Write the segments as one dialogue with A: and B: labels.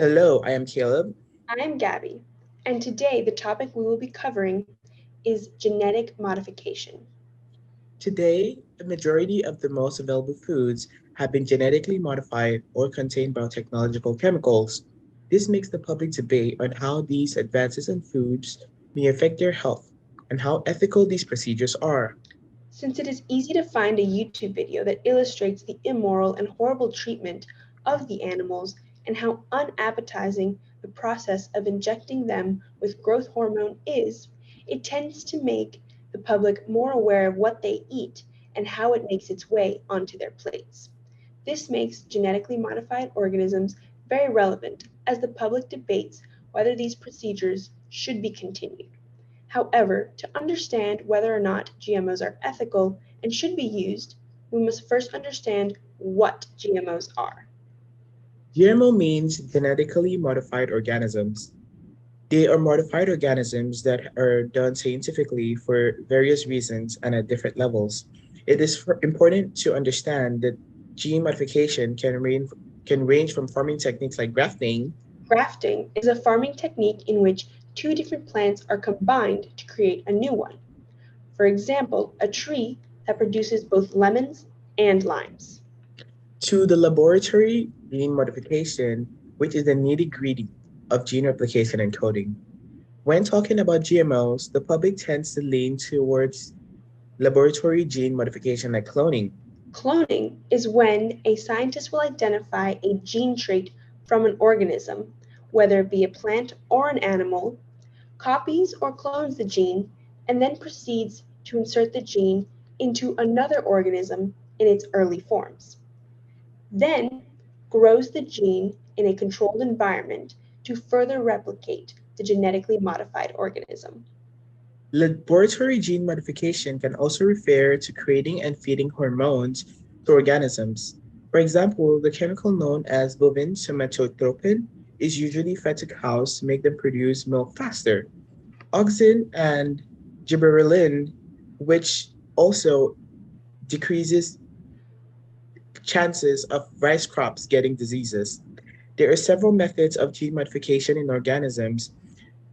A: Hello, I am Caleb.
B: I'm Gabby, and today the topic we will be covering is genetic modification.
A: Today, a majority of the most available foods have been genetically modified or contain biotechnological chemicals. This makes the public debate on how these advances in foods may affect their health and how ethical these procedures are.
B: Since it is easy to find a YouTube video that illustrates the immoral and horrible treatment of the animals and how unappetizing the process of injecting them with growth hormone is, it tends to make the public more aware of what they eat and how it makes its way onto their plates. This makes genetically modified organisms very relevant as the public debates whether these procedures should be continued. However, to understand whether or not GMOs are ethical and should be used, we must first understand what GMOs are.
A: GMO means genetically modified organisms. They are modified organisms that are done scientifically for various reasons and at different levels. It is important to understand that gene modification can range from farming techniques like grafting
B: Grafting is a farming technique in which two different plants are combined to create a new one. For example, a tree that produces both lemons and limes.
A: to the laboratory gene modification, which is the nitty-gritty of gene replication and coding. When talking about GMOs, the public tends to lean towards laboratory gene modification like cloning.
B: Cloning is when a scientist will identify a gene trait from an organism, whether it be a plant or an animal, copies or clones the gene, and then proceeds to insert the gene into another organism in its early forms. Then grows the gene in a controlled environment to further replicate the genetically modified organism.
A: Laboratory gene modification can also refer to creating and feeding hormones to organisms. For example, the chemical known as bovine somatotropin is usually fed to cows to make them produce milk faster. Auxin and gibberellin, which also decreases chances of rice crops getting diseases. There are several methods of gene modification in organisms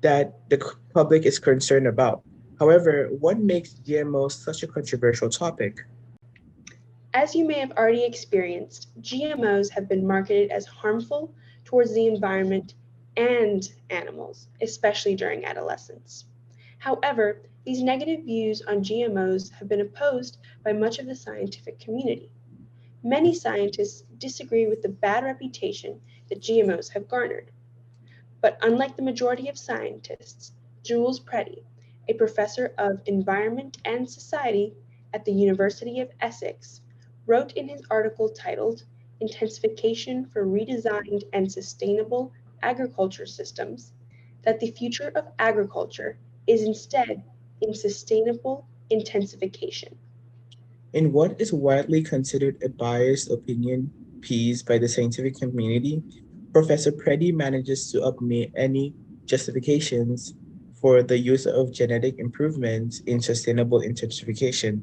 A: that the public is concerned about. However, what makes GMOs such a controversial topic?
B: As you may have already experienced, GMOs have been marketed as harmful towards the environment and animals, especially during adolescence. However, these negative views on GMOs have been opposed by much of the scientific community. Many scientists disagree with the bad reputation that GMOs have garnered. But unlike the majority of scientists, Jules Preddy, a professor of environment and society at the University of Essex, wrote in his article titled Intensification for Redesigned and Sustainable Agriculture Systems that the future of agriculture is instead in sustainable intensification.
A: In what is widely considered a biased opinion piece by the scientific community, Professor Preddy manages to omit any justifications for the use of genetic improvements in sustainable intensification,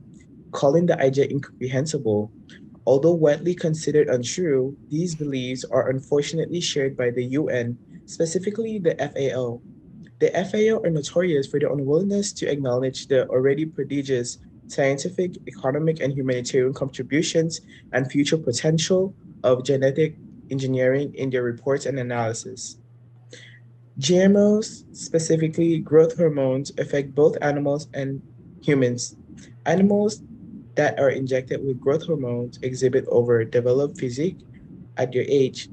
A: calling the idea incomprehensible. Although widely considered untrue, these beliefs are unfortunately shared by the UN, specifically the FAO. The FAO are notorious for their unwillingness to acknowledge the already prodigious scientific, economic, and humanitarian contributions and future potential of genetic engineering in their reports and analysis. GMOs, specifically growth hormones, affect both animals and humans. Animals that are injected with growth hormones exhibit overdeveloped physique at their age.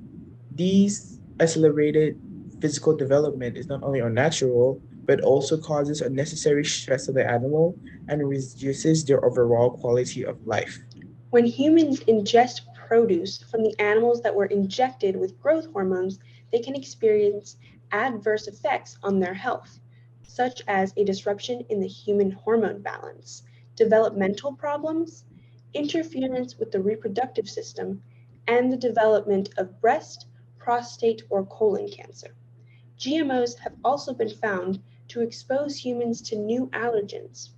A: These accelerated physical development is not only unnatural, but also causes unnecessary stress to the animal and reduces their overall quality of life.
B: When humans ingest produce from the animals that were injected with growth hormones, they can experience adverse effects on their health, such as a disruption in the human hormone balance, developmental problems, interference with the reproductive system, and the development of breast, prostate, or colon cancer. GMOs have also been found to expose humans to new allergens.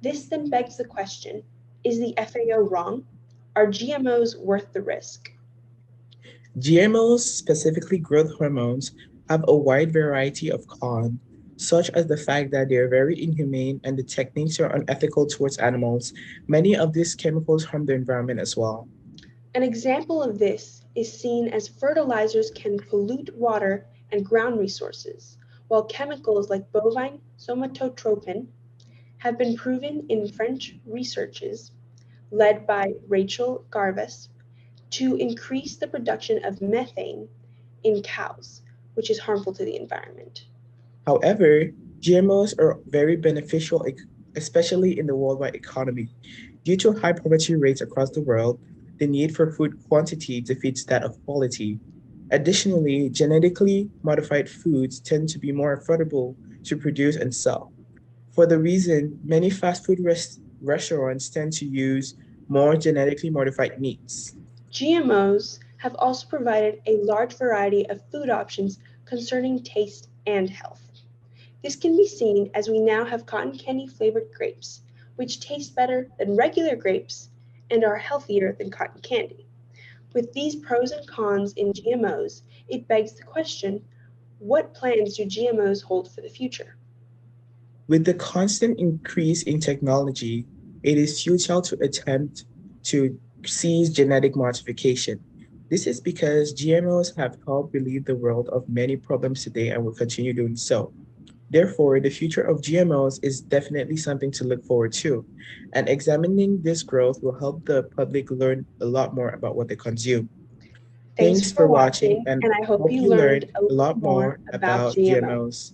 B: This then begs the question, is the FAO wrong? Are GMOs worth the risk?
A: GMOs, specifically growth hormones, have a wide variety of cons, such as the fact that they are very inhumane and the techniques are unethical towards animals. Many of these chemicals harm the environment as well.
B: An example of this is seen as fertilizers can pollute water and ground resources, while chemicals like bovine somatotropin have been proven in French researches led by Rachel Garvas to increase the production of methane in cows, which is harmful to the environment.
A: However, GMOs are very beneficial, especially in the worldwide economy. Due to high poverty rates across the world, the need for food quantity defeats that of quality. Additionally, genetically modified foods tend to be more affordable to produce and sell. For the reason, many fast food restaurants tend to use more genetically modified meats.
B: GMOs have also provided a large variety of food options concerning taste and health. This can be seen as we now have cotton candy flavored grapes, which taste better than regular grapes and are healthier than cotton candy. With these pros and cons in GMOs, it begs the question, what plans do GMOs hold for the future?
A: With the constant increase in technology, it is futile to attempt to cease genetic modification. This is because GMOs have helped relieve the world of many problems today and will continue doing so. Therefore, the future of GMOs is definitely something to look forward to, and examining this growth will help the public learn a lot more about what they consume.
B: Thanks
A: Thanks
B: for
A: for watching
B: watching,
A: and
B: and I hope
A: hope
B: you
A: you
B: learned
A: learned
B: a
A: a
B: little
A: lot
B: more
A: more
B: about
A: about
B: GMO.
A: GMOs.